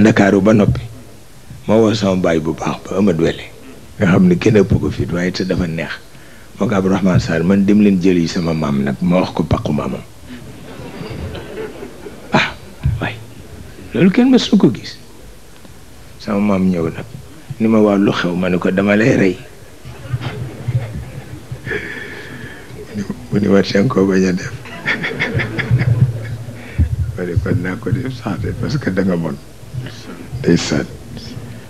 Ndakaaru ba noppi ma woo sama baay bu baax ba Amadou Wele nga xam ne kenn ëpp ko fit waaye te dafa neex moo ko Abdourahmane Sarr man dem leen jël yi sama maam nag ma wax ko paqu maamam ah waay loolu kenn mësu ko gis sama maam ñëw nag ni ma waa lu xew ma ne ko dama lay rey mu ni ma teen koo bañ a def ma ne kon naa ko def sax de parce que da nga bon day sànn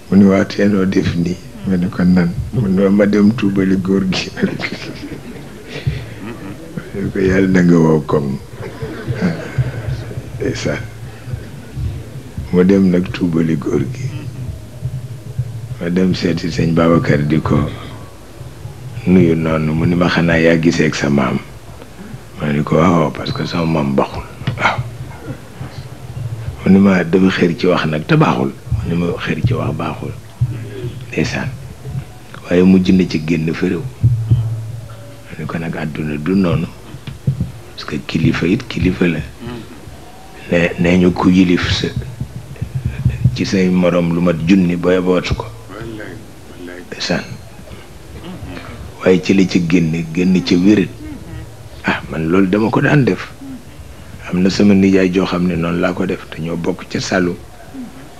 mu ni waa teenoo def nii ma ne ko nan mu ne ma dem tuubali góor gi ma ne ko yàlla na nga wow comme day sànn mu dem nag tuubali góor gi ma dem seeti sëñ Babacar di ko nuyu noonu mu ni ma xanaa yaa gisee ak sa maam ma ni ko waaw parce que sama maam baxul waaw mu ni ma dafa xër ci wax nag te baaxul mu ni ma xër ci wax baaxul ndeysaan waaye mujj na ci génn fa réew ma ni ko nag àdduna du noonu parce que kilifa it kilifa la nee ñu ku yilif sa ci say morom lu mat junni booy bootu ko ndeysaan waaye ci li ci génn ci wérit ah man loolu dama ko daan def am na sama nijaay joo xam ne noonu laa ko def te ñoo bokk ca Saloum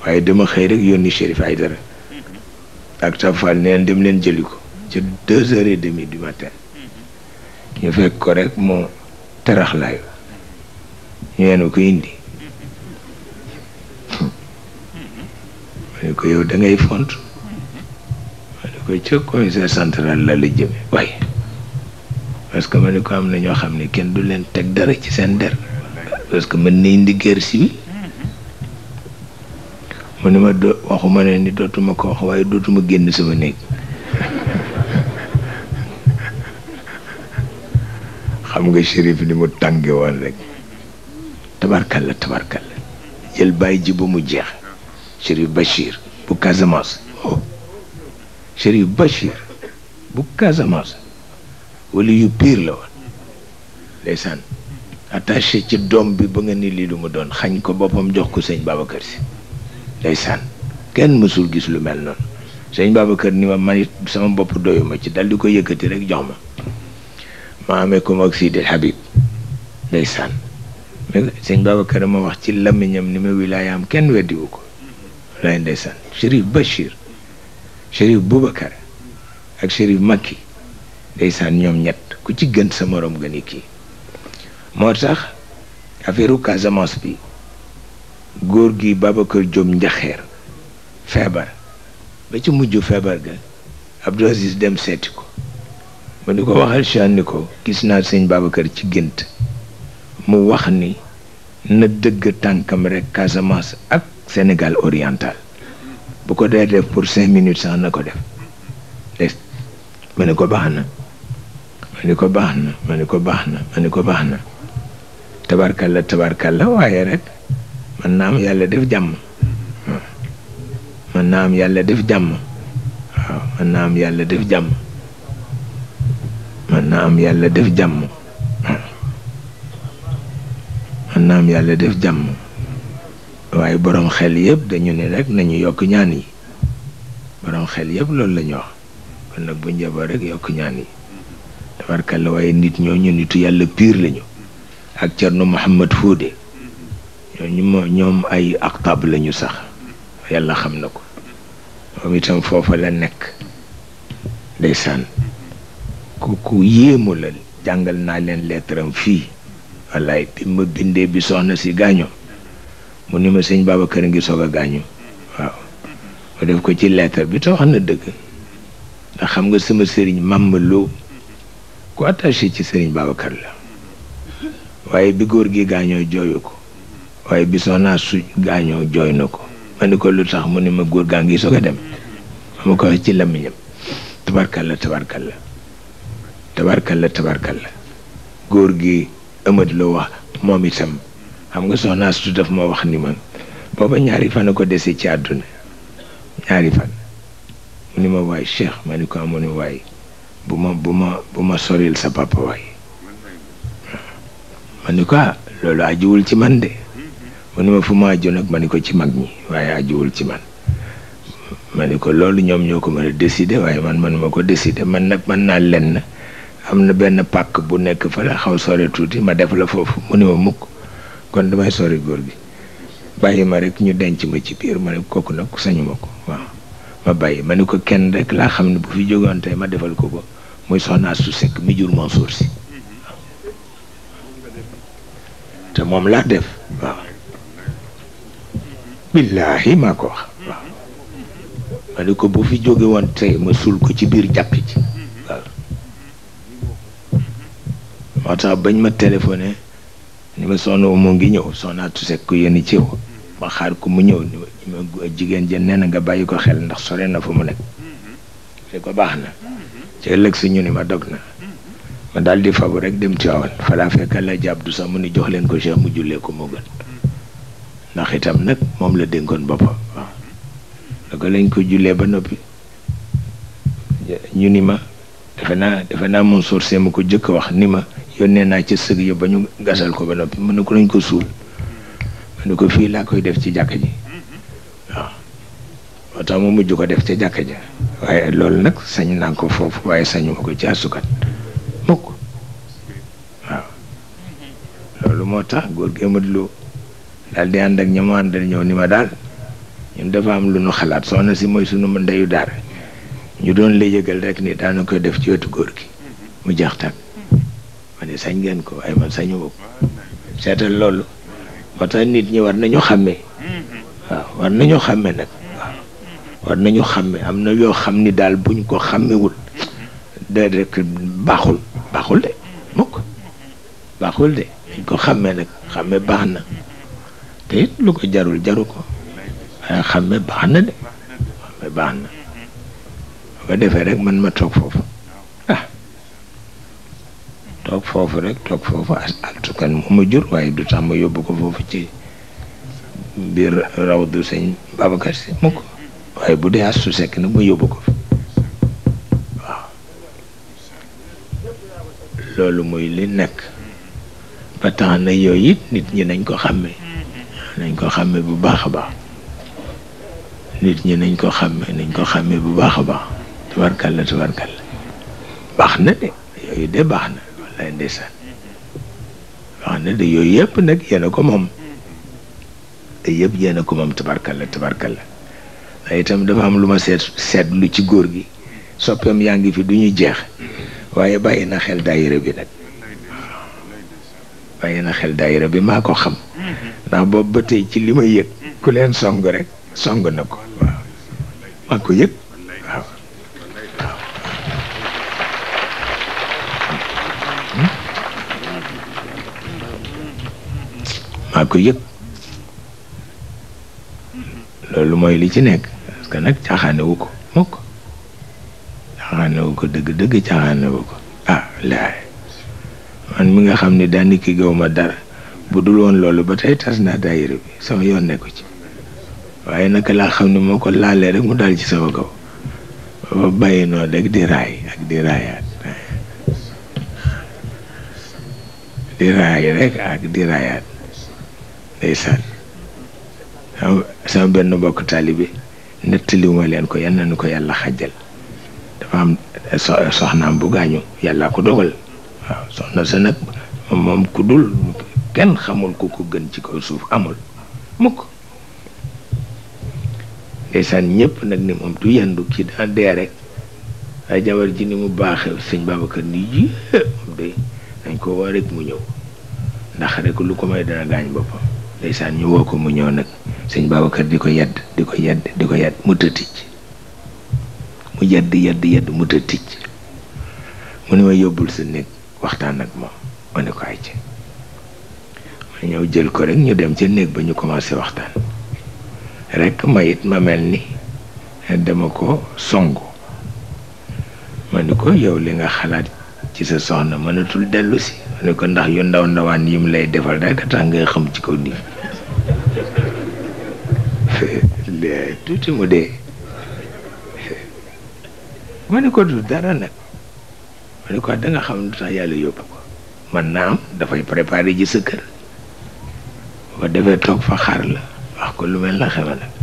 waaye dama xëy rek yónni Chérif Aïdara ak Tafal neen dem leen jëli ko ca 2h30 du matin ñu fekk ko rek moo teraxlaayu ñu yenu ko indi ma ne ko yow da ngay font ko ca commissaire central la jëme waaye parce que ma ne ko am na ñoo xam ne kenn du leen teg dara ci seen der parce que mën na indi guerre civile mu ne ma waxuma ne ni dootuma ko wax waaye dootuma génn sama néeg xam nga Chérif ni mu tànge woon rek tabarkalla jël bàyyi ji ba mu jeex Chérif Bachir bu Casamance Chérif Bachir bu Casamance wala yu piir la woon ndeysaan attaché ci doom bi ba nga ni lii lu mu doon xañ ko boppam jox ko sëñ Babacar Si ndeysaan kenn mësul gis lu mel noonu sëñ Babacar ni ma man it sama bopp doyuma ci dal di ko yëkkati rek jox ma amee ko mag Sidi Habib ndeysaan mais sëñ Babacar ma wax ci làmmiñam ni ma wilaayaam kenn weddiwu ko lay ndeysaan Chérif Bachir Chérif Boubacar ak Chérif Makki ndeysaan ñoom ñett ku ci gën sa morom gëni kii moo tax affaire Casamance bi góor gi Babacar Diop njaxeer feebar ba ci mujj feebar ga Abdou Aziz dem seeti ko ma di ko waxal chan ni ko gis naa sëñ Babacar ci gént mu wax ni na dëgg tànkam rek Casamance ak Sénégal oriental bu ko dee def pour 5 minutes sax na ko def ma ne ko baax na tabarkalla waaye rek man naa am yàlla def jàmm waaw man naa am yàlla def jàmm waaye borom xel yëpp dañu ne rek nañu yokk ñaan yi borom xel yëpp loolu la ñu wax kon nag bu njaboot rek yokk ñaan yi tabarkalla waaye nit ñooñu nitu yàlla piir lañu ak Cerno Mouhamad Fodé ñoom ay aqtab lañu sax yàlla xam na ko moom itam foofa la nekk ndeysaan ku yéemu la jàngal naa leen lettre am fii wallaay bi ma bindee bi soxna si gaañoo mu ni ma sëñ Babacar ngi soog a gaañu waaw ma def ko ci lettre bi te wax na dëgg ndax xam nga sama sëriñ Mame Lo ku attaché ci sëriñ Babacar la waaye bi góor gi gaañoo jooyu ko waaye bi soxna su gaañoo jooy na ko ma ni ko lu tax mu ni ma góor gaa ngi soog a dem ma ko wax ci làmmiñam tabarkalla góor gi ëmat la wax moom itam xam nga soxna su daf ma wax ni man booba ñaari fan a ko dese ci àdduna ñaari fan mu ni ma waay Cheikh ma ni ko amu ni waay bu ma soril sa papa waay ma ni ko loolu ajuwul ci man de mu ne ma fu ma aju nag ma ni ko ci mag ñi waaye ajuwul ci man. ma ni ko loolu ñoom ñoo ko mën a décider waaye man ma ko décider man nag mën naa lenn am na benn pàkk bu nekk fa la xaw sore tuuti ma def la foofu mu ni ma mukk kon damay sori góor gi bàyyi ma rek ñu denc ma ci biir ma ne kooku nag sañu ma ko waaw ma bàyyi ma ni ko kenn rek laa xam ne bu fi jógoon tey ma defal ko ko muy soxna su sekk mi jur Mansour si te moom laa def waaw billaahi maa ko wax waaw ma ni ko bu fi jóge woon tey ma suul ko ci biir jàkk ji waaw moo tax bañ ma téléphoné ni ma soxna mu ngi ñëw soxna tu sekk ku yéen ci yow ma xaar ko mu ñëw ni ma jigéen jën nee na nga bàyyi ko xel ndax sore na fa mu nekk fi ko baax na ci ëllëg si ñu ni ma dog na ma daal di fabu rek dem Tiwaawan fa laa fekk la jàpp du sax mu ni jox leen ko Cheikh mu jullee ko moo gën ndax itam nag moom la dénkoon boppam waaw da ko lañ ko jullee ba noppi ñu ni ma defe naa Mansour Sy mu ko jëkk wax ni ma yónnee naa ci sëg yi ba ñu gasal ko ba noppi mën na ko lañ ko suul ma ne ko fii laa koy def ci jàkka ji waaw moo tax mu mujj ko def ca jàkka ja waaye loolu nag sañ naa ko foofu waaye sañu ma ko ci asukat mukk waaw loolu moo tax góor gi Amadou Lo daal di ànd ak ña mu àndal ñëw ni ma daal ñun dafa am lu nu xalaat soxna si mooy sunu ndeyu daara ñu doon la yëgal rek ni daana koy def ci wetu góor gi mu jeex tàkk ma ne sañ ngeen ko waaye man sañu ko seetal loolu moo tax nit ñi war nañu xàmmee waaw war nañu xàmmee nag waaw war nañu xàmmee am na yoo xam ni daal buñ ko xàmmewul de rek baaxul de mukk baaxul de dañ ko xàmmee nag xàmmee baax na te it lu ko jarul jaru ko waaye xàmmee baax na de xàmmee baax na bu ko defee rek man ma toog foofu toog foofu altukan moo ma jur waaye du tax ma yóbbu ko foofu ci biir raw du sëñ Babacar Si mukk waaye bu dee Astu Sekk nag ma yóbbu ko fa waaw loolu mooy li nekk ba tax na yooyu it nit ñi nañ ko xàmmee bu baax a baax nit ñi nañ ko xàmmee bu baax a baax tabarkalla baax na de yooyu de baax na wallaay ndeysaan baax na de yooyu yëpp nag yéen a ko moom te yëpp yéen a ko moom tabarkalla waaye itam dafa am lu ma seetlu ci góor gi soppeem yaa ngi fi du ñu jeex waaye bàyyi na xel daayira bi nag bàyyi na xel daayira bi maa ko xam ndax boobu ba tey ci li ma yëg ku leen song rek song na ko waaw maa ko yëg waaw maa ko yëg loolu mooy li ci nekk parce que nag caaxaanewu ko mukk caaxaanewu ko dëgg caaxaanewu ko laay man mi nga xam ne daanaka gaw ma dara bu dul woon loolu ba tey tas naa daayira bi sama yoon nekku ci waaye naka laa xam ne moo ko laalee rek mu dal ci sama kaw ba bàyyi noonu rek di raay ak di raayaat di raay rek ak di raayaat ndeysaan sama benn mbokk taalibe nettaliwuma leen ko yal na ko yàlla xajjal dafa am soxnaam bu gaañu yàlla ko dogal waaw soxna sa nag moom ku dul kenn xamul ku ko gën ci kaw suuf amul mukk ndeysaan ñëpp nag ni moom du yendu ci daa dee rek ay jabar ji ni mu baaxee sëñ Babacar ni ji moom de dañ ko woo rek mu ñëw ndax rek lu ko may dana gaañ boppam ndeysaan ñu woo ko mu ñëw nag sëñ Babacar di ko yedd mu tëticc mu yedd mu tëticc mu ne ma yóbbul sa néeg waxtaan ak moom ma ne ko ay ci ma ñëw jël ko rek ñu dem ca néeg ba ñu commencé waxtaan rek ma it ma mel ni dama ko songu ma ni ko yow li nga xalaat ci sa soxna mënatul dellu si ma ne ko ndax yu ndawaan yi mu lay defal rek tax ngay xam ci kaw nii tuuti mu dee ma ne ko du dara nag ma ne ko da nga xam lu tax yàlla yóbbu ko man naa am dafay préparé ji sa kër ko defee toog fa xaar la wax ko lu mel na xeme nag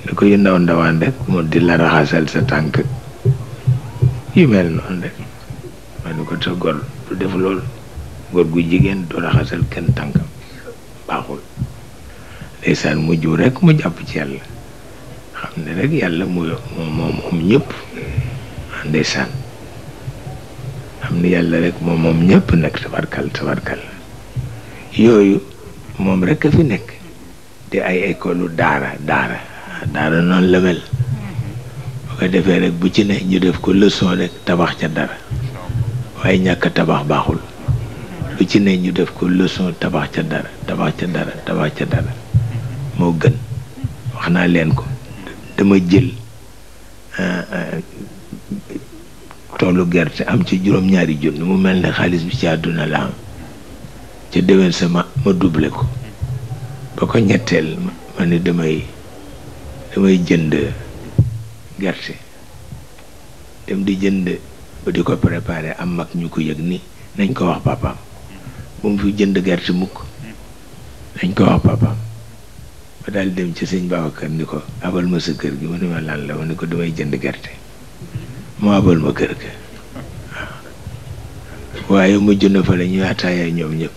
ni ko yu ndaw ndawaan rek mu di la raxasal sa tànk yu mel noonu rek ma ni ko sa gor du def loolu góor gu jigéen du raxasal kenn tànkam baaxul ndeysaan mujj rek mu jàpp ci yàlla xam ne rek yàlla moom ñëpp ndeysaan xam ne yàlla rek moom ñëpp nag tabarkal yooyu moom rek a fi nekk di ay école daara noonu la mel bu ko defee rek bu ci ne ñu def ko leçon rek tabax ca dara waaye ñàkk tabax baaxul lu ci ne ñu def ko leçon tabax ca dara moo gën wax naa leen ko dama jël toolu gerte am ci juróom-ñaari junni mu mel ne xaalis bi ci àdduna la am ca déwén sama ma doublé ko ba ko ñetteel ma ne damay jënd gerte dem di jënd ba di ko préparé am mag ñu ko yëg ni nañ ko wax papaam bu mu fi jënd gerte mukk nañ ko wax papaam ba daal dem ci sëñ Babacar ni ko abal ma sa kër gi mu ne ma lan la ma ne ko damay jënd gerte moo abal ma kër ga waaye mujj na fa la ñuy ataaya ñoom ñëpp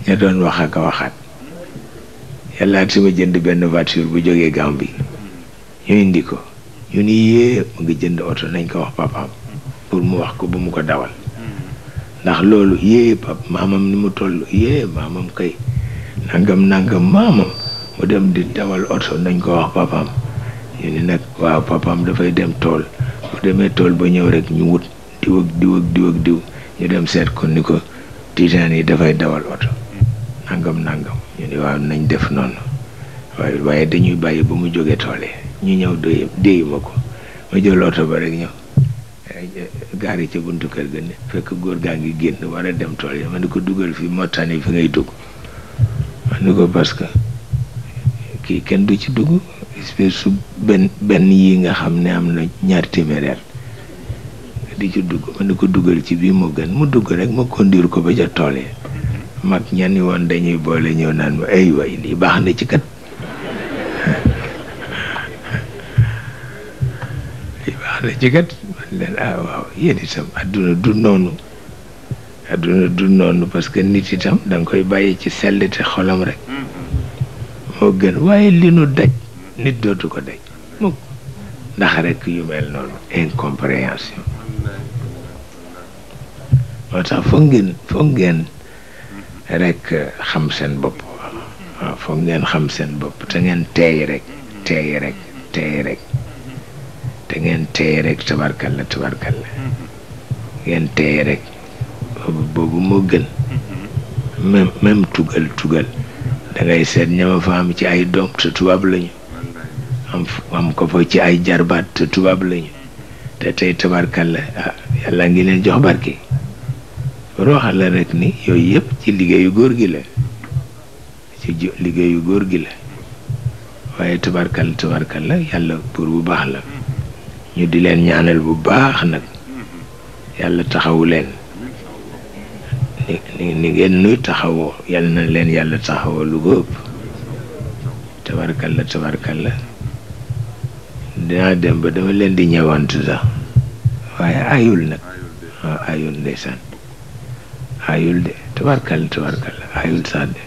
ña doon wax ak a waxaat yàlla si ma jënd benn voiture bu jógee Gambie ñu indi ko ñu ni yée mu ngi jënd oto nañ ko wax papaam pour mu wax ko bu mu ko dawal ndax loolu yée pap maamam ni mu toll yée maamam kay nangam maamam mu dem di dawal oto nañ ko wax papaam ñu ni nag waaw papaam dafay dem tool bu demee tool ba ñëw rek ñu wut diw ñu dem seet ko ni ko Tijaan yi dafay dawal oto nangam ñu ni waaw nañ def noonu waaye dañuy bàyyi ba mu jógee tool ñu ñëw déy ma ko ma jël oto ba rek ñëw gaari ca buntu kër ga ne fekk góor gaa ngi génn war a dem tool yi ma ni ko dugal fi mottani fi ngay dugg ma ni ko parce que kii kenn du ci dugg espèce su benn yi nga xam ne am na ñaar téeméer di ci dugg ma ni ko dugal ci bii moo gën mu dugg rek ma conduire ko ba ca tool yi mag ñenn woon dañuy boole ñëw naan ma ay way lii baax na ci kat lii baax na ci kat man leen waaw yéen itam adduna du noonu parce que nit itam da nga koy bàyyi ci sell te xolam rek moo gën waaye li nu daj nit dootu ko daj mukk ndax rek yu mel noonu incompréhension moo tax foog ngeen rek xam seen bopp waaw foog ngeen xam seen bopp te ngeen teey rek te ngeen teey rek tabarkalla ngeen teey rek boobu moo gën même tugal da ngay seet ñama fa am ci ay doom te tubaab lañu am ko fa ci ay jarbaat te tubaab lañu te tey tabarkalla yàlla ngi leen jox barke rooxal la rek ni yooyu yëpp ci liggéeyu góor gi la waaye tabarkalla yàlla pour bu baax la ñu di leen ñaanal bu baax nag yàlla taxawu leen ni ngeen nuy taxawoo yàlla na leen yàlla taxawoo lu ko ëpp tabarkalla dinaa dem ba dama leen di ñëwantu sax waaye ayul nag waaw ayul ndeysaan ayul de tabarkalla ayul sax de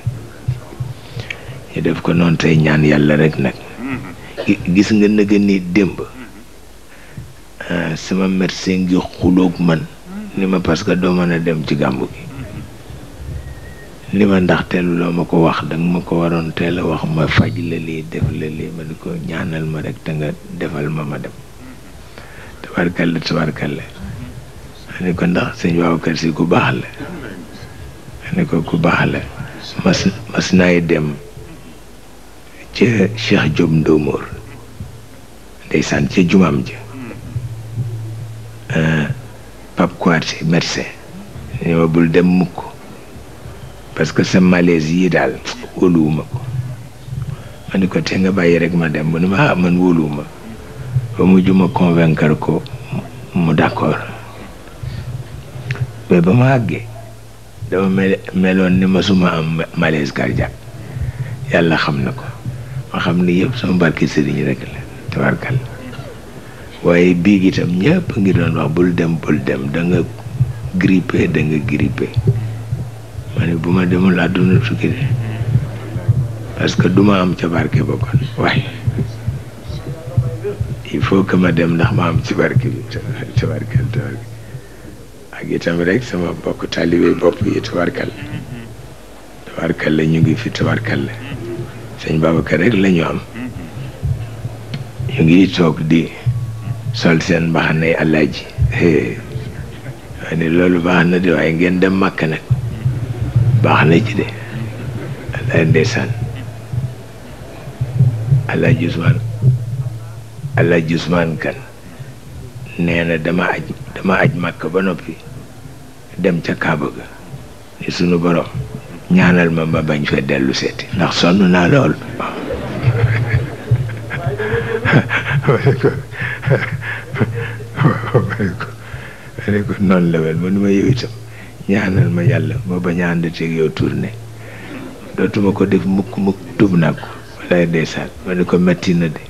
ñu def ko noonu tey ñaan yàlla rek nag gis nga nëga ni démb sama médecin ngi xuloog man ni ma parce que doo mën a dem ci gàmbu gi ni ma ndax teelu loo ma ko wax danga ma ko waroon teel a wax ma faj la lii def la lii ma ni ko ñaanal ma rek te nga defal ma dem tabarkalla ma ni ko ndax sëñ Babacar Si ku baax la ma ni ko ku baax la mas naay dem ca Cheikh Diop Ndomor ndeysaan ca jumaam ja Pape Kouaté médecin ni ma bul dem mukk parce que sa malaise yi daal wóoluwuma ko ma ni ko te nga bàyyi rek ma dem mu ne ma man wóoluwuma ba mujj ma convaincre ko mu d'accord mais ba ma àggee dama meloon ni ma suma am malaise cardiaque yàlla xam na ko ma xam ni yëpp sama barke sëriñ rek la tabarkal waaye bii itam ñëpp ngi doon wax bul dem da nga grippé ma ne bu ma demul àdduna tukki de parce que duma am ca barke ba kon waaye il faut que ma dem ndax ma am ci barke bi tabarkal ak itam rek sama bokk taalibe bopp yi tabarkal la ñu ngi fi tabarkal la sëñ Babacar rek la ñu am ñu ngi toog di sol seen mbaxana yi Alaaji waaye ne loolu baax na de waaye ngeen dem màkk nag baax na ci de Alaaji ndeysaan Alaaji Usmaan kan nee na dama aj màkk ba noppi dem ca Kaaba ga ni sunu borom ñaanal ma bañ fa dellu seeti ndax sonn naa lool ma ne ko noonu la wel man ma yow itam ñaanal ma yàlla ma bañ a ànd teeg yow tournée dootuma ko def mukk tub naa ko walaay ndeysaan ma ne ko metti na de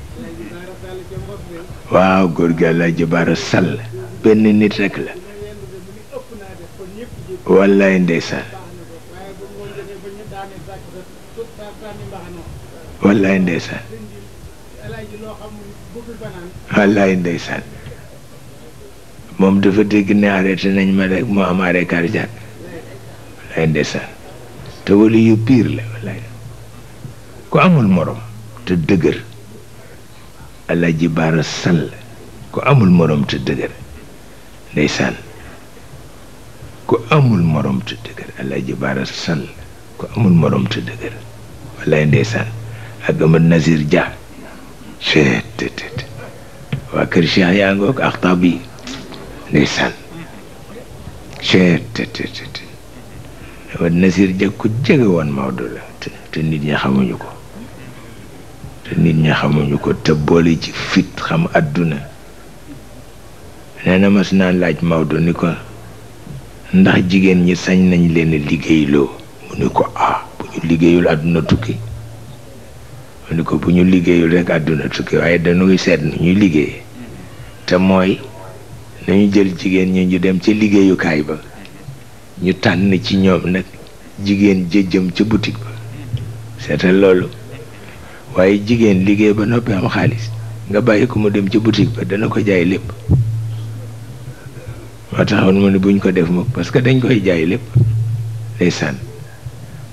waaw góor gi Alaaji Baara Sall benn nit rek la wallaay ndeysaan wallaay ndeysaan wallaay ndeysaan moom dafa dégg ne arrêté nañ ma rek moo am arrêt cardiaque wallaay ndeysaan te wali yu piir la wallaay ku amul morom te dëgër Alaaji Baara Sall ku amul morom te dëgër ndeysaan ku amul morom te dëgër Alaaji Baara Sall ku amul morom te dëgër wallaay ndeysaan ak Amad Nazir Dia waa kër Cheikh yaa ngoog ak taab yi ndeysaan Amad Nazir Dia ku jege woon Maodo la te nit ñi xamuñu ko te boole ci fit xam àdduna nee na mas naa laaj Maodo ni ko ndax jigéen ñi sañ nañ leen liggéeyloo mu ni ko bu ñu liggéeyul àdduna tukki mu ni ko bu ñu liggéeyul rek àdduna tukki waaye dañuy seet nu ñuy liggéey te mooy nañu jël jigéen ñi ñu dem ca liggéeyukaay ba ñu tànn ci ñoom nag jigéen jëjëm ca boutique ba seetal loolu waaye jigéen liggéey ba noppi am xaalis nga bàyyi ko mu dem ca boutique ba dana ko jaay lépp moo taxoon mu ne buñ ko def moom parce que dañ koy jaay lépp ndeysaan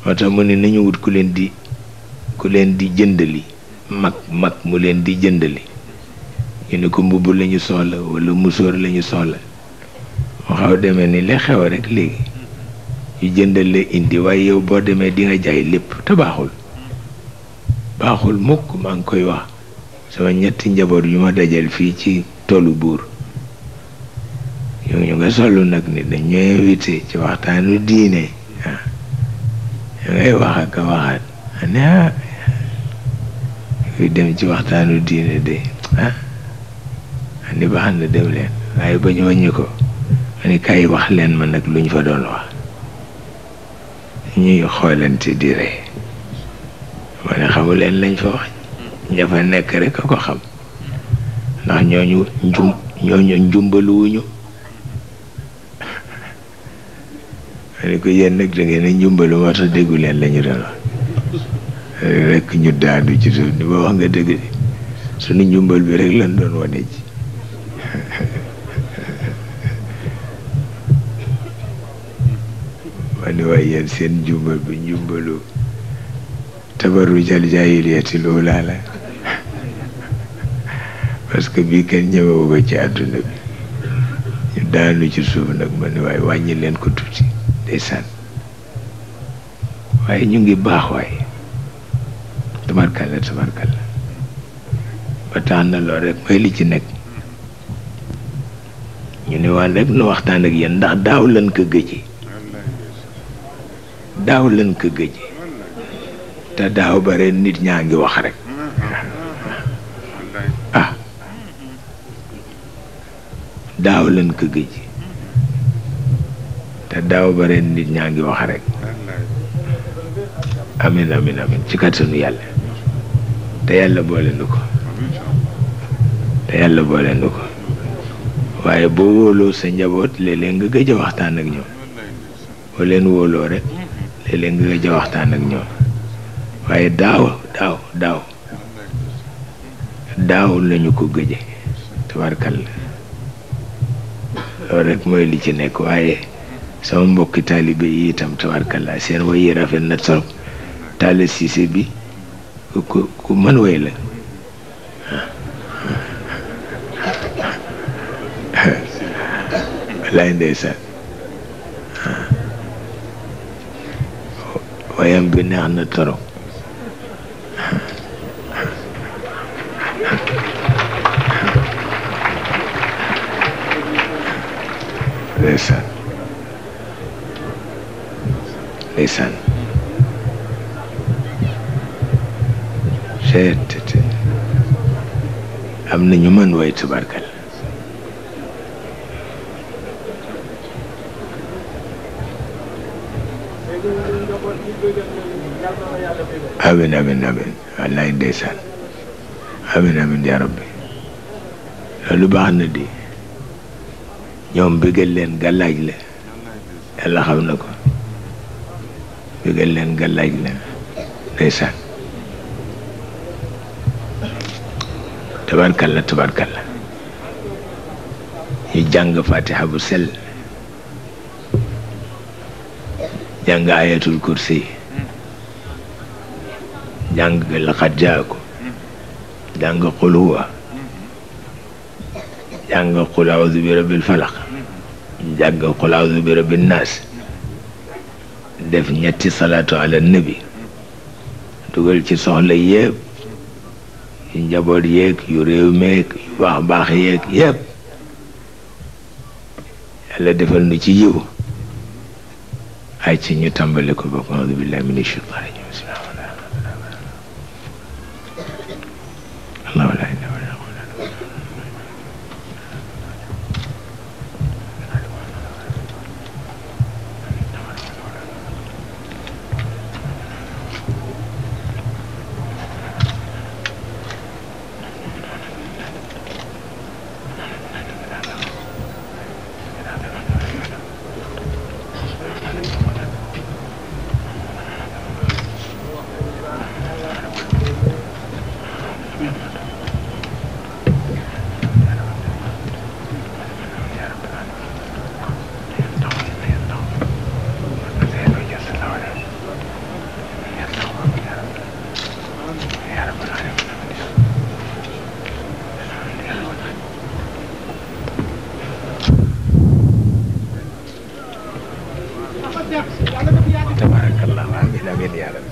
moo tax mu ne nañu wut ku leen di jëndali mag mu leen di jëndali ñu ne ko mbubb lañu soxla wala musóor lañu soxla mu xaw demee ni li xew rek léegi ñu jëndal la indi waaye yow boo demee di nga jaay lépp te baaxul mukk maa ngi koy wax sama ñetti njaboot yu ma dajal fii ci tollu buur ñu nga solu nag ni dañu invité ci waxtaanu diine ñu ngay wax ak a waxaat ne kuy dem ci waxtaanu diine de ni baax na dem leen waaye ba ñu wàññi ko ma ni kay wax leen ma nag luñ fa doon wax ñuy xoolante di ree ma ne xamu leen lañ fa wax ña fa nekk rek a ko xam ndax ñooñu njumbaluwuñu ma ne ko yéen nag da ngeen a njumbalu moo tax déggu leen la ñu doon wax rek ñu daanu ci suuf ni ba wax nga dëgg suñu njumbal bi rek lañ doon wane ci ma ne waaye yéen seen njumbal bi njumbalu tabarrujal jaahiliyatil uulaa la parce que bii kenn ñëwewu ko ci àdduna bi ñu daanu ci suuf nag ma ne waaye wàññi leen ko tuuti ndeysaan waaye ñu ngi baax waaye tabarkalla ba tax na loolu rek mooy li ci nekk ñu ne waan rek nu waxtaan ak yéen ndax daaw lañ ko gëji te daaw bare nit ñaa ngi wax rek daaw lañ ko gëji te daaw bare nit ñaa ngi wax rek amin amin amin ci kàttanu yàlla te yàlla boole nu ko te yàlla boole nu ko waaye boo wóoloo sa njaboot léeg-léeg nga gëj a waxtaan ak ñoom boo leen wóoloo rek léeg-léeg nga gëj a waxtaan ak ñoom waaye daaw lañu ko gëje tabarkalla loolu rek mooy li ci nekk waaye sama mbokki taalibe yi itam tabarkalla seen way yi rafet na trop Talla Cissé bi ku mën way la wallaay ndeysaan wayam bi neex na trop ndeysaan ndeysaan seet am na ñu mën way tubarkal amin amin amin wallaay ndeysaan amin amin yaa rabbi loolu baax na di ñoom bëggal leen gàllaaj la yàlla xam na ko bëggal leen gàllaaj la ndeysaan tabarkalla tabarkalla ñu jàng fatiha bu sell jàng ayatul kursi jàng laqad jaakum jàng qul huwa jàng qul a'udhu bi rabbil falaq jàng qul a'udhu bi rabbin nas def ñetti salaatu ala nabi dugal ci soxla yépp yu njaboot yeeg yu réew meeg yu baax baax yeeg yépp yàlla defal nu ci yiw ay ci ñu tàmbali ko bokk a'udhu billahi minash shaytanir rajim tabarakallah amin amin ya rabbi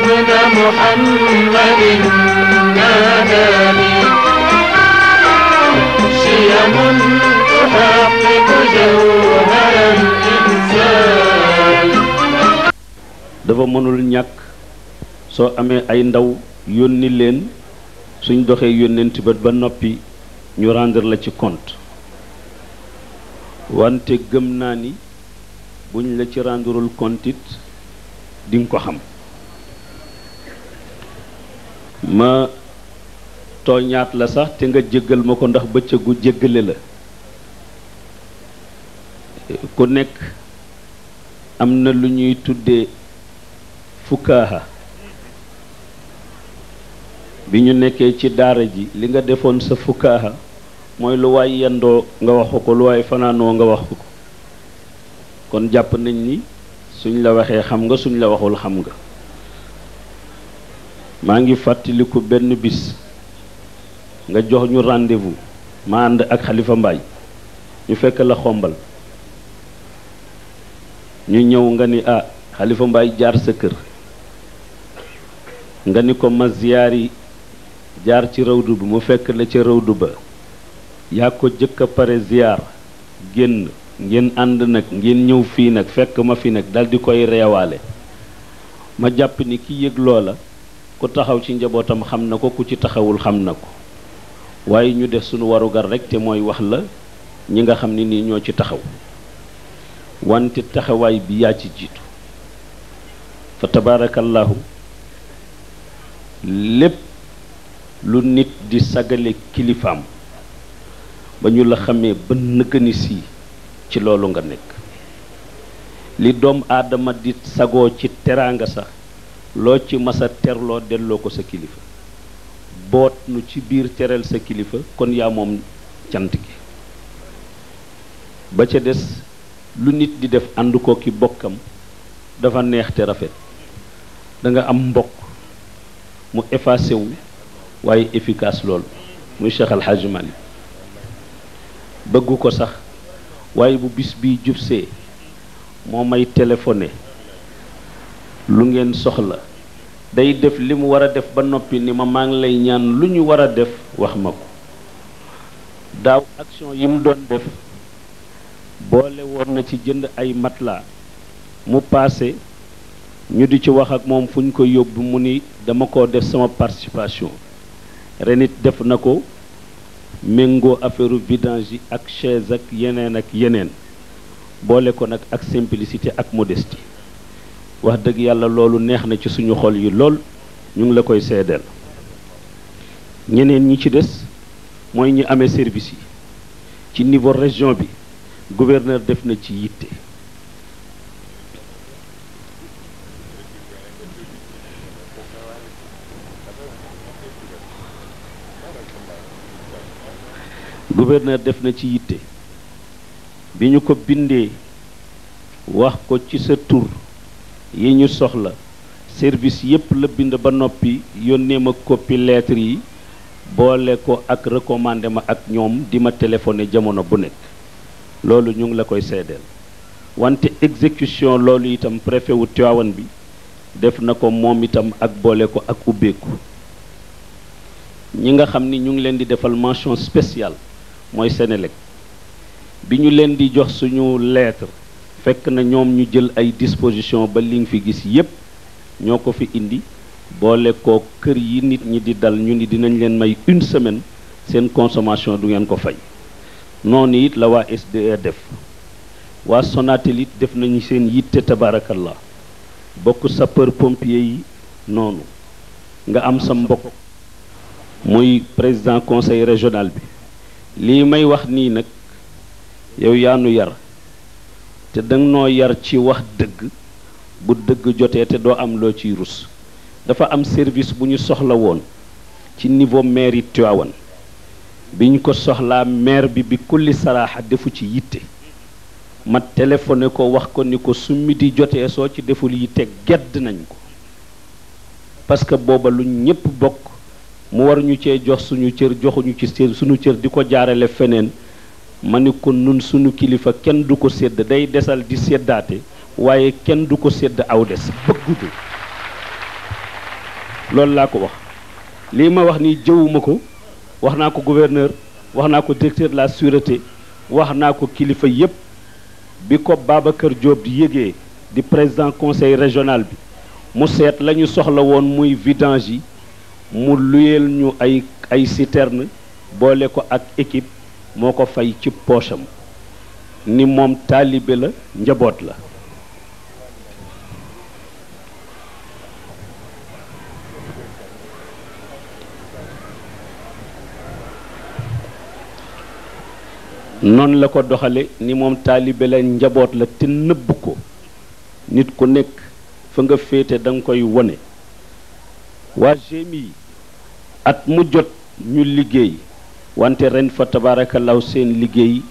ابن محمد ناداني شيم تحقق جوهر الإنسان. dafa mënul ñàkk soo amee ay ndaw yónni leen suñ doxee yónnenti ba noppi ñu rendre la ci compte wante gëm naa ni buñ la ci rendrul compte it di nga ko xam. ma tooñaat la sax te nga jéggal ma ko ndax bëccëgu jéggale la. ku nekk am na lu ñuy tuddee fukaaha bi ñu nekkee ci daara ji li nga defoon sa fukaaha mooy lu waay yendoo nga waxu ko lu waay fanaanoo nga waxu ko kon jàpp nañ ni suñ la waxee xam nga suñ la waxul xam nga. maa ngi fàttaliku benn bis nga jox ñu rendez-vous ma ànd ak Xalifa Mbaay ñu fekk la xombal ñu ñëw nga ni Xalifa Mbaay jaar sa kër nga ni ko ma ziyaari jaar ci rawdu bi mu fekk la ca rawdu ba yaa ko jëkk a pare ziyaar génn ngeen ànd nag ngeen ñëw fii nag fekk ma fi nag dal di koy reewaale ma jàpp ni ki yëg loola ku taxaw ci njabootam xam na ko ku ci taxawul xam na ko waaye ñu def sunu warugar rek te mooy wax la ñi nga xam ni nii ñoo ci taxaw wante taxawaay bi yaa ci jiitu fa tabaarakallaahu lépp lu nit di sagale kilifaam ba ñu la xamee ba nëgëni si ci loolu nga nekk li doom aadama di sagoo ci teraanga sax loo ci masa terloo delloo ko sa kilifa boot nu ci biir teral sa kilifa kon yaa moom cant gi ba ca des lu nit di def ànd ko ki bokkam dafa neex te rafet da nga am mbokk mu effacé wu waaye efficace lool muy Cheikh Al Hadj Malick bëggu ko sax waaye bu bis bi jubsee moo may téléphoné lu ngeen soxla day def li mu war a def ba noppi ni ma maa ngi lay ñaan lu ñu war a def wax ma ko daaw action yi mu doon def boole woon na ci jënd ay matelas mu paase ñu di ci wax ak moom fu ñu ko yóbbu mu ni dama ko def sama participation ren it def na ko méngoo affaire vidange yi ak chaise ak yeneen boole ko nag ak simplicité ak modestie wax dëgg yàlla loolu neex na ci suñu xol yi lool ñu ngi la koy seedeel ñeneen ñi ci des mooy ñi amee service yi ci niveau région bi gouverneur def na ci yitte bi ñu ko bindee wax ko ci sa tur yi ñu soxla service yépp la bind ba noppi yónnee ma copie lettre yi boole ko ak recommandé ma ak ñoom di ma téléphoné jamono bu nekk loolu ñu ngi la koy seedeel wante exécution loolu itam préfet wu Tivaouane bi def na ko moom itam ak boole ko ak ubbeeku ñi nga xam ni ñu ngi leen di defal mention spéciale mooy Sénélec bi ñu leen di jox suñu lettre fekk na ñoom ñu jël ay disposition ba li nga fi gis yépp ñoo ko fi indi boole ko kër yi nit ñi di dal ñu ni dinañ leen may une semaine seen consommation du ngeen ko fay noonu it la waa SDE def waa Sonatel it def nañu seen yitte tabarakallah bokk sapeur pompier yi noonu nga am sa mbokk muy président conseil régional bi lii may wax nii nag yow yaa nu yar te danga noo yar ci wax dëgg bu dëgg jotee te doo am loo ciy rus dafa am service bu ñu soxla woon ci niveau maire yi Tivaouane bi ñu ko soxlaa maire bi kulli saraaxa defu ci yitte ma téléphoné ko wax ko ni ko su midi jotee soo ci deful yitte gedd nañ ko parce que booba lu ñépp bokk mu war ñu cee jox suñu cër joxuñu ci suñu cër di ko jaarale feneen ma ni ko nun suñu kilifa kenn du ko sédd day desal di séddaate waaye kenn du ko sédd aw des bëgguñu loolu laa ko wax lii ma wax ni jëwuma ko wax naa ko gouverneur wax naa ko directeur de la sûreté wax naa ko kilifa yépp bi ko Babacar Diop di yëgee di président conseil régional bi mu seet la ñu soxla woon muy vidange yi mu luyeel ñu ay citerne boole ko ak équipe moo ko fay ci poosam ni moom taalibe la njaboot la noonu la ko doxale ni moom taalibe la njaboot la te nëbb ko nit ku nekk fa nga féete da nga koy wone waa GMI at mu jot ñu liggéey wante ren fa tabaarakallaahu seen liggéey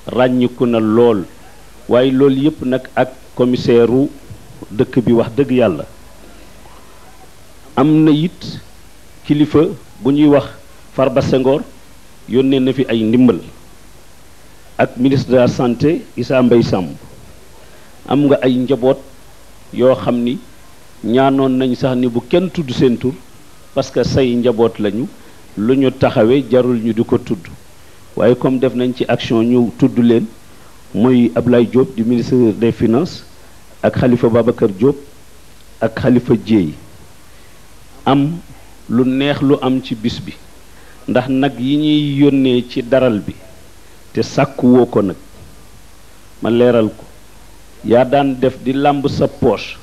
ràññiku na lool waaye loolu yépp nag ak commissaire u dëkk bi wax dëgg yàlla am na it kilifa bu ñuy wax Farba Senghor yónnee na fi ay ndimbal ak ministre de la santé Issa Mbaye Samb am nga ay njaboot yoo xam ni ñaanoon nañ sax ni bu kenn tudd seen tur parce que say njaboot lañu lu ñu taxawee jarul ñu di ko tudd waaye comme def nañ ci action ñu tudd leen muy Ablaye Diop du ministre des finances ak Khalifa Babacar Diop ak Khalifa Dieye am lu neex lu am ci bis bi ndax nag yi ñuy yónnee ci daral bi te sàkku woo ko nag ma leeral ko yaa daan def di làmb sa poche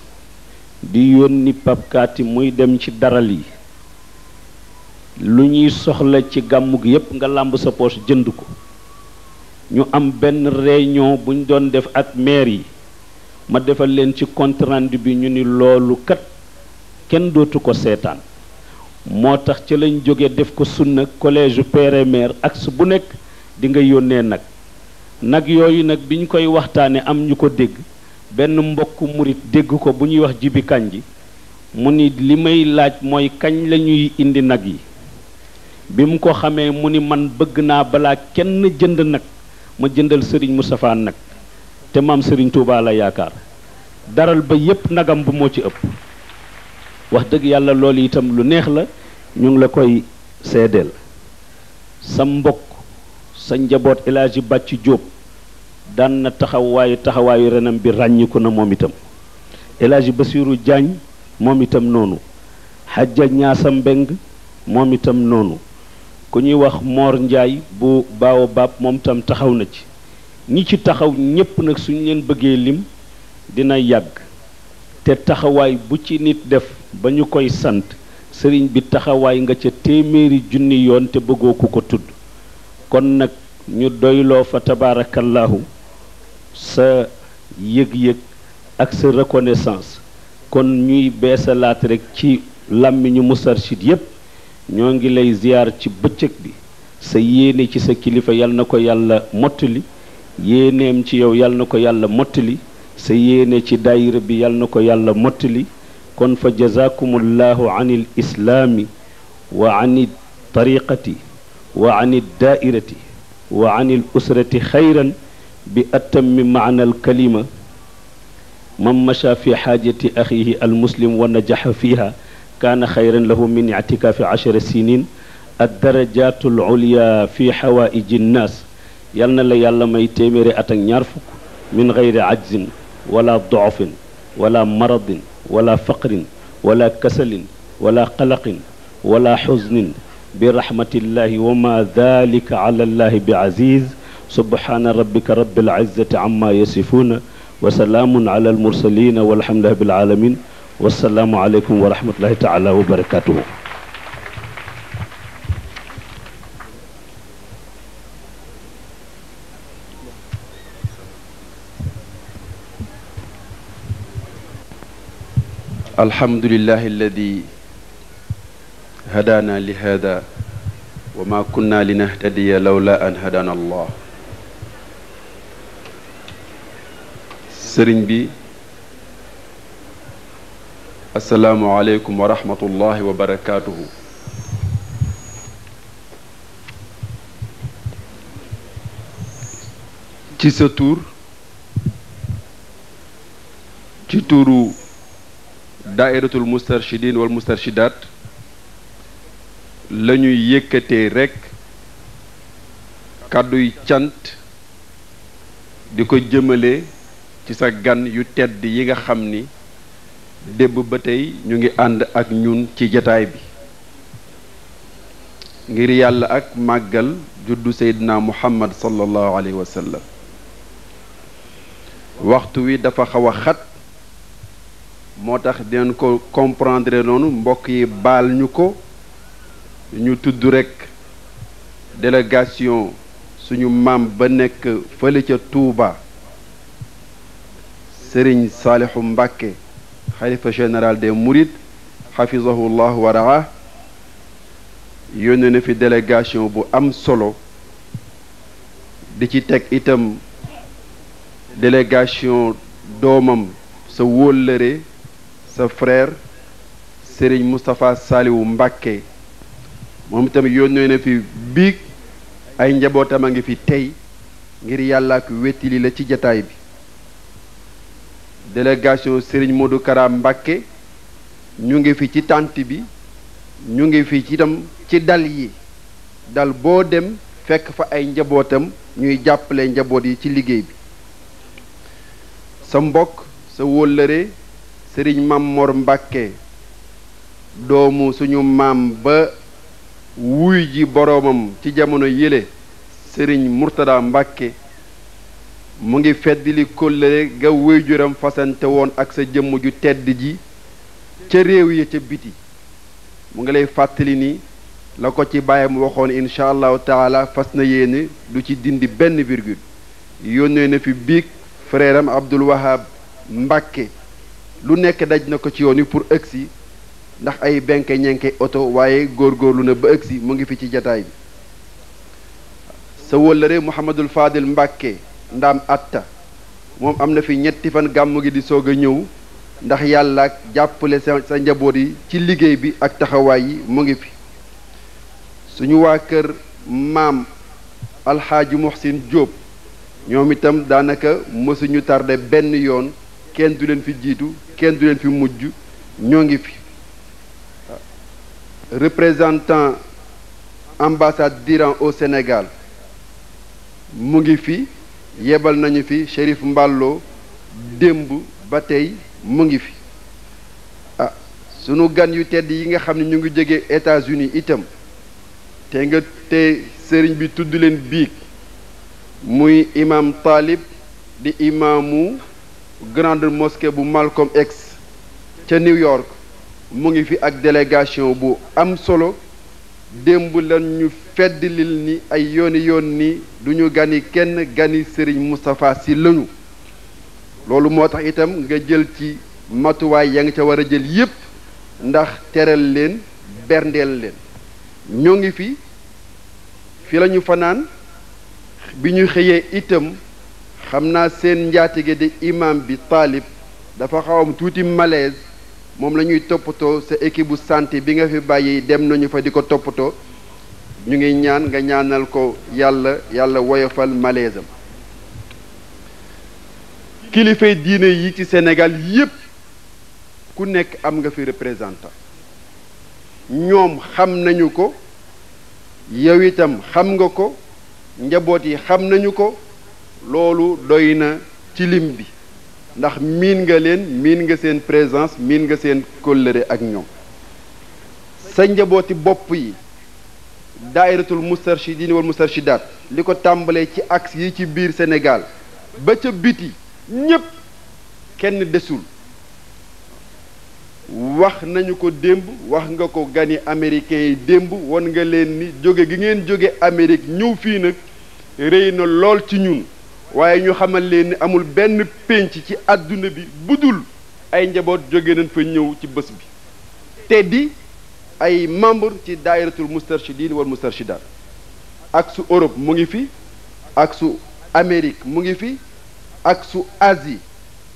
di yónni papkaati muy dem ci daral yi lu ñuy soxla ci gàmmu gi yépp nga làmb sa poche jënd ko ñu am benn réunion buñ doon def ak maire yi ma defal leen ci compte rendu bi ñu ni loolu kat kenn dootu ko seetaan moo tax ci lañ jóge def ko sunna collège père maire axe bu nekk di nga yónnee nag yooyu nag biñ koy waxtaane am ñu ko dégg benn mbokku murit dégg ko bu ñuy wax Jibi Kanji mu ni li may laaj mooy kañ la ñuy indi nag yi bi mu ko xamee mu ni man bëgg naa balaa kenn jënd nag ma jëndal Serigne Moustapha nag te maam Serigne Touba la yaakaar daral ba yépp nagam bu moo ci ëpp wax dëgg yàlla loolu itam lu neex la ñu ngi la koy seedeel sa mbokk sa njaboot El Hadji Bàcci Jóob daan na taxawaayu renam bi ràññiku na moom itam El Hadji Basiiru Jaañ moom itam noonu Xajja Ñaasa Mbeng moom itam noonu ku ñuy wax Moor Njaay bu baawo baab moom itam taxaw na ci ñi ci taxaw ñépp nag suñu leen bëggee lim dina yàgg te taxawaay bu ci nit def ba ñu koy sant sëriñ bi taxawaay nga ca téeméeri junni yoon te bëggoo ku ko tudd kon nag ñu doyloo fa tabaarakallaahu sa yëg-yëg ak sa reconnaissance kon ñuy beesalaat rek ci làmmiñu Moustarchid yépp ñoo ngi lay ziyaar ci bëccëg bi sa yéene ci sa kilifa yal na ko yàlla mottali yéeneem ci yow yal na ko yàlla mottali sa yéene ci daayira bi yal na ko yàlla mottali kon fa jazakumullahu anil islaami wa anil tariqati wa anil daairati wa anil usrati xayran bi attammi maana alkalima man macha fi xaajati axihi almuslim wa najaxa fiha kaana xayran lahu min ictikaafi 10 sinin addarajaatu alulya fi xawaaiji nnaas yal na la yàlla may téeméeri at ak ñaar fukk min gayri ajzin wala doofin wala maradin wala faqrin wala kasalin wala qalaqin wala xusnin birahmatillahi wa ma dalika ala allahi bi aziz subhana rabbika rabbil izzati amma yasifuna wa salaamun ala almursalina walhamdulillahi bil alamin wassalaamu aleykum wa rahmatullahi taala wa barakatuhu الحمد لله الذي هدانا لهذا وما كنا لنهتدي لولا أن هدانا الله sëriñ bi assalaamu aleykum wa rahmatullahi wa barakaatuhu ci sa tur ci turu daairatul mustarshidin wal mustarshidaat la ñuy yëkkatee rekk kàdduy cant di ko jëmale ci sa gan yu tedd yi nga xam ni débb ba tey ñu ngi ànd ak ñun ci jataay bi ngir yàlla ak màggal juddu seydina muhammad sallallahu alayhi wa sallam waxtu wi dafa xaw a xat moo tax dinañ ko comprendre noonu mbokk yi baal ñu ko ñu tudd rekk délégation suñu maam ba nekk fële ca Touba Serigne Saalihu Mbàkke xalifa général des Mourides xafizahu llah wa raa yónnee na fi délégation bu am solo di ci teg itam délégation doomam sa wóllëre sa frère Serigne Moustapha Saliou Mbàkke moom itam yónnee na fi biig ay njabootam a ngi fi tey ngir yàlla ak wettili la ci jataay bi délégation Serigne Modou Kara Mbàkke ñu ngi fi ci tànt bi ñu ngi fi ci itam ci dal yi dal boo dem fekk fa ay njabootam ñuy jàppale njaboot yi ci liggéey bi sa mbokk sa wóllëre Serigne Mamor Mbàkke doomu suñu maam ba wuy ji boroomam ci jamono yële Serigne Murtada Mbàkke mu ngi feddali kóllëre ga wéyjuram fasante woon ak sa jëmm ju tedd ji ca réew ya ca biti mu ngi lay fàttali ni la ko ci bàyyam waxoon incha allahu taala fas na yéene du ci dindi benn virgule yónnee na fi biig frère am Abdul Wahab Mbàkke lu nekk daj na ko ci yoon wi pour ëgsi ndax ay benke ñenke oto waaye góorgóorlu na ba ëgsi mu ngi fi ci jataay bi sa wóllëre Mouhamadul Fadil Mbàkke ndaam atta moom am na fi ñetti fan gàmmu gi di soog a ñëw ndax yàlla ak jàppale sa njaboot yi ci liggéey bi ak taxawaay yi mu ngi fi suñu waa kër maam alxaaji Muhsin Jóob ñoom itam daanaka mësuñu tardé benn yoon kenn du leen fi jiitu kenn du leen fi mujj ñoo ngi fi représentant ambassade d'Iran au Sénégal mu ngi fi yebal nañu fi Chérif Mballo démb ba tey mu ngi fi sunu gan yu tedd yi nga xam ne ñu ngi jóge États-Unis itam te sëriñ bi tudd leen biig muy imam Talib di imaamu grande mosquée bu Malcolm X ca New York mu ngi fi ak délégation bu am solo démb lan ñu feddlil ni ay yoon ni duñu gani kenn gani Serigne Moustapha Sy lañu loolu moo tax itam nga jël ci matuwaay ya nga ca war a jël yépp ndax teral leen berndeel leen ñoo ngi fi la ñu fanaan bi ñu xëyee itam xam naa seen njaatige di imam bi Talib dafa xawam tuuti malaise moom la ñuy toppatoo sa équipe bu santé bi nga fi bàyyi dem nañu fa di ko toppatoo ñu ngi ñaan nga ñaanal ko yàlla woyofal malaise am kilifay diine yi ci Sénégal yépp ku nekk am nga fi représentant ñoom xam nañu ko yow itam xam nga ko njaboot yi xam nañu ko loolu doy na ci lim bi ndax miin nga leen miin nga seen présence miin nga seen kóllëre ak ñoom sa njabooti bopp yi daayiratul mustarshidin wal mustarshidaat li ko tàmbalee ci axe yi ci biir Sénégal ba ca biti ñépp kenn desul wax nañu ko démb wax nga ko gani américains yi démb won nga leen ni jóge gi ngeen jóge Amérique ñëw fii nag rëy na lool ci ñun waaye ñu xamal leen ni amul benn pénc ci àdduna bi budul ay njaboot jóge nañ fa ñëw ci bés bi te di ay membre ci daayiratul mustarshidin wal mustarshidaat ak su Europe mu ngi fi ak su Amérique mu ngi fi ak su Asie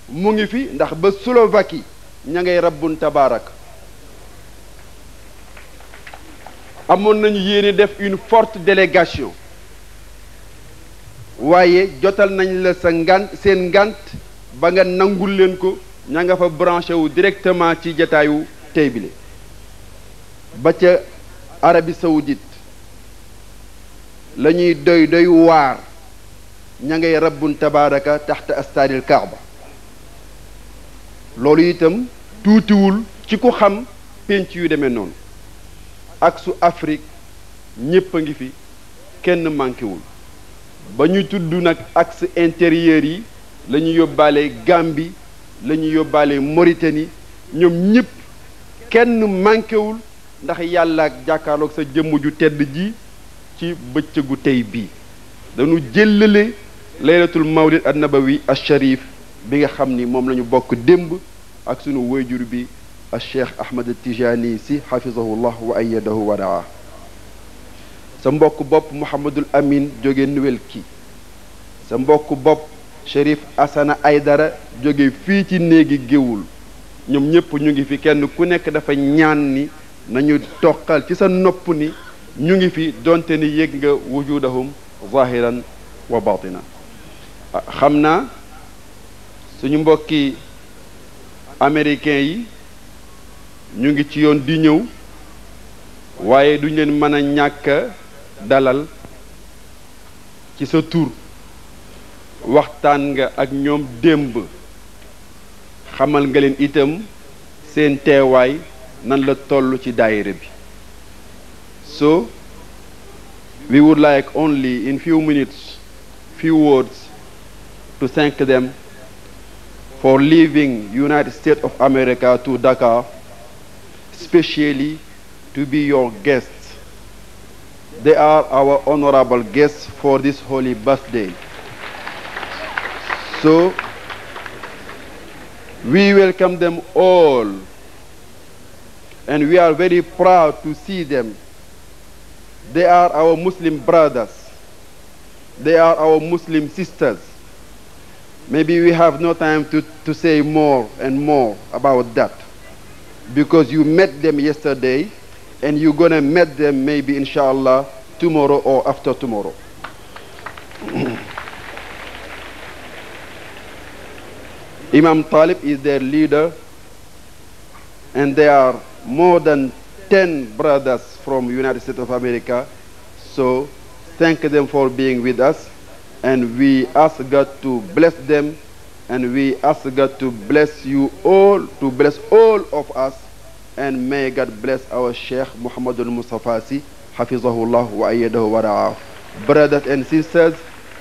mu ngi fi ndax ba Slovaquie ña ngay rabbun tabaarak amoon nañu yéene def une forte délégation waaye jotal nañ la sa seen ngant ba nga nangul leen ko ña nga fa branché wu directement ci jataayu tey bile ba ca Arabie Saoudite la ñuy doy waar ña ngay rabbun tabaraka taxta astaaril kaaba loolu itam tuutiwul ci ku xam pénc yu demee noonu ak su Afrique ñépp a ngi fi kenn manquéwul ba ñu tudd nag axe intérieur yi la ñu yóbbaale Gambie la ñu yóbbaale Mauritanie ñoom ñépp kenn manquéwul ndax yàlla ak jàkkaarloog sa jëmm ju tedd ji ci bëccëgu tey bii dañu jëllale laylatul mawlid an nabawi al sharif bi nga xam ni moom la ñu bokk démb ak sunu wayjur bi al cheikh Ahmad Tijani si xafizahullah wa ayyadahu wa raa sa mbokk bopp Mouhamadul Amin jóge Nuwel ki sa mbokk bopp Chérif Asana Aydara jóge fii ci néegi géwul ñoom ñépp ñu ngi fi kenn ku nekk dafa ñaan ni nañu toqal ci sa nopp ni ñu ngi fi donte ni yëg nga wujudahum zahiran wa batina xam naa suñu mbokki américain yi ñu ngi ci yoon di ñëw waaye duñ leen mën a ñàkk dalal ci sa tur waxtaan nga ak ñoom démb xamal nga leen itam seen teewaay nan la toll ci daayira bi so we would like only in few minutes few words to thank them for leaving United States of America to Dakar especially to be your guests. They are our honorable guests for this holy birthday. So we welcome them all and we are very proud to see them. They are our Muslim brothers. They are our Muslim sisters. Maybe we have no time to say more and more about that because you met them yesterday and you're gonna meet them maybe inshallah tomorrow or after tomorrow. Imam Talib is their leader and there are more than 10 brothers from United States of America. So thank them for being with us and we ask God to bless them and we ask God to bless you all, to bless all of us, and may God bless our Sheikh Muhammadul Mustafasi, Hafizahullah wa ayyadahu wa ra'ah. Brothers and sisters,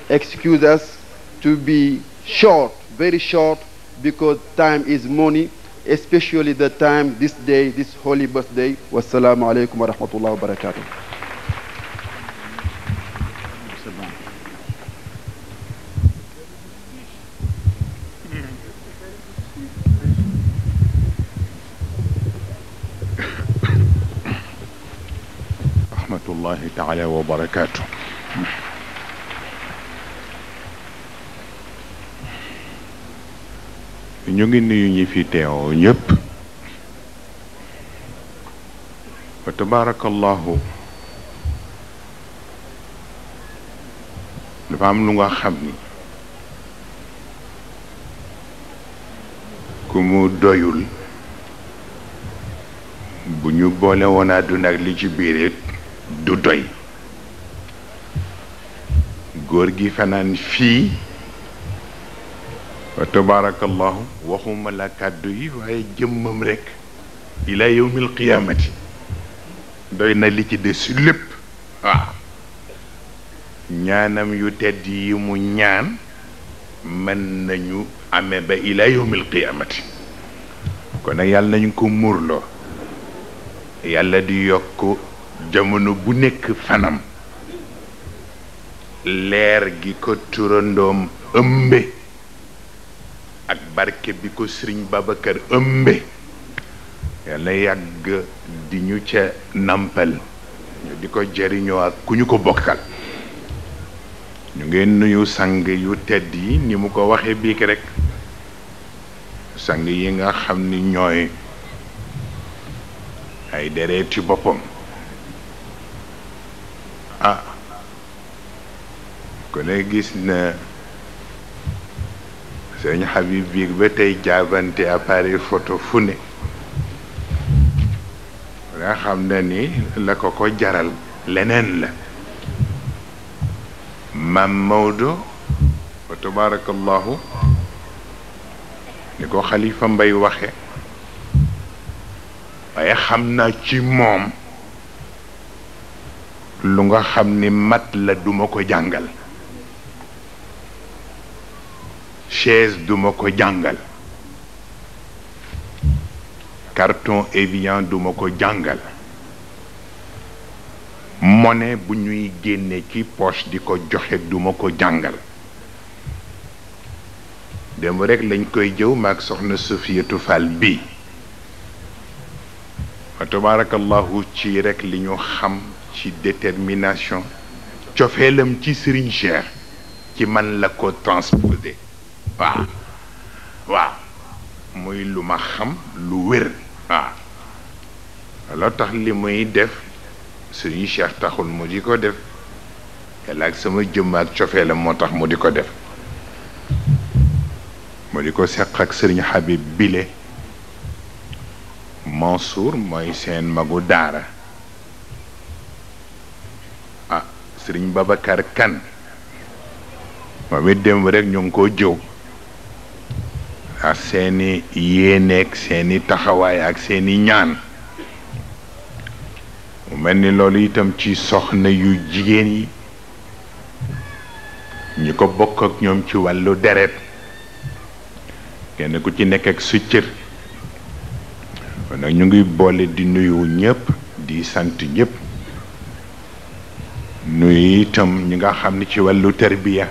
excuse us to be short, very short, because time is money, especially the time, this day, this holy birthday. Wassalamu alaikum wa rahmatullahi wa barakatuh. rahmatullahi taala wa barakaatu. ñu ngi nuyu ñi fi teew ñëpp wa tabaarakallahu dafa am lu nga xam ni ku mu doyul bu ñu boole woon àdduna ak li ci biir it du doy góor gi fanaan fii wa tabaarakallahu waxuma la kàddu yi waaye jëmmam rekk ila yawmil qiyaamati doy na li ci des lépp waaw ñaanam yu tedd yi mu ñaan mën nañu amee ba ila yawmil qiyaamati kon nag yàlla nañu ko muurloo yàlla di yokk jamono bu nekk fanam leer gi ko turandoom ëmbe ak barke bi ko Sëriñ Babacar ëmbe yàlla yàgg di ñu ca nampal ñu di ko jariñoo ak ku ñu ko bokkal ñu ngeen nuyu sang yu tedd yi ni mu ko waxee biig rek sang yi nga xam ni ñooy ay dereeti boppam ah ko ne gis na sëñ Habib biig ba tey jaabante appareil photo fu ne nga xam ne ni la ko jaral leneen la. Maam Maodo wa tabarakallahu ni ko Xalifa Mbay waxe waaye xam naa ci moom lu nga xam ni mat la duma ko jàngal, chaise duma ko jàngal, carton Evian duma ko jàngal, monnaie bu ñuy génne ci poche di ko joxe duma ko jàngal. dem rek lañ koy jëw maag soxna Sofiyatu Fall bi wa tabarakallahu ci rek li ñu xam ci détermination cofeelam ci Serigne Cheikh ci man la ko transposé. waaw muy lu ma xam lu wér. loo tax li muy def Serigne Cheikh taxul mu di ko def, yàlla ak sama jëmm ak cofeelam moo tax mu di ko def. mu di ko seq ak Serigne Habib Bile Mansour mooy seen magu daara. Serigne Babacar Kane moom it démb rek ñu ngi ko jëw ak seeni yéeneeg seeni taxawaay ak seeni ñaan. mu mel ni loolu itam ci soxna yu jigéen yi ñi ko bokk ak ñoom ci wàllu deret kenn ku ci nekk ak su cër. kon nag ñu ngi boole di nuyu ñëpp di sant ñëpp, nuyu itam ñi nga xam ne ci wàllu tarbiya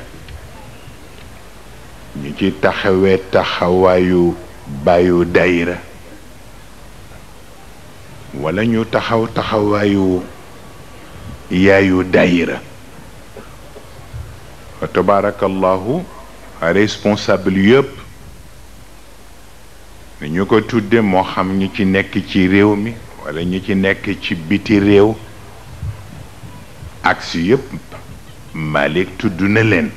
ñu ci taxawee taxawaayu bàyyu dayra wala ñu taxaw taxawaayu yaayu dayra. wa tabarakallahu responsable yëpp ñu ko tudde moo xam ñu ci nekk ci réew mi wala ñu ci nekk ci biti réew ak si yëpp Malick tudd na leen.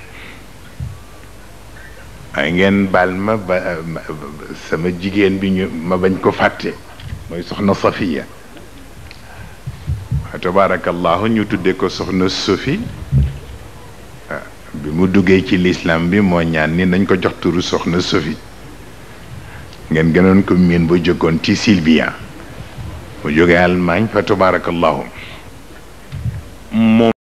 ay ngeen baal ma ba sama jigéen bi ñu ma bañ ko fàtte mooy soxna Safiya wa tabarakallahu ñu tudde ko soxna Sofi. bi mu duggee ci l'islam bi moo ñaan ni nañ ko jox turu soxna Sofi. ngeen gënoon ko miin ba jógoon ci Sylvia mu jógee Allemagne fa tabarakallahu moom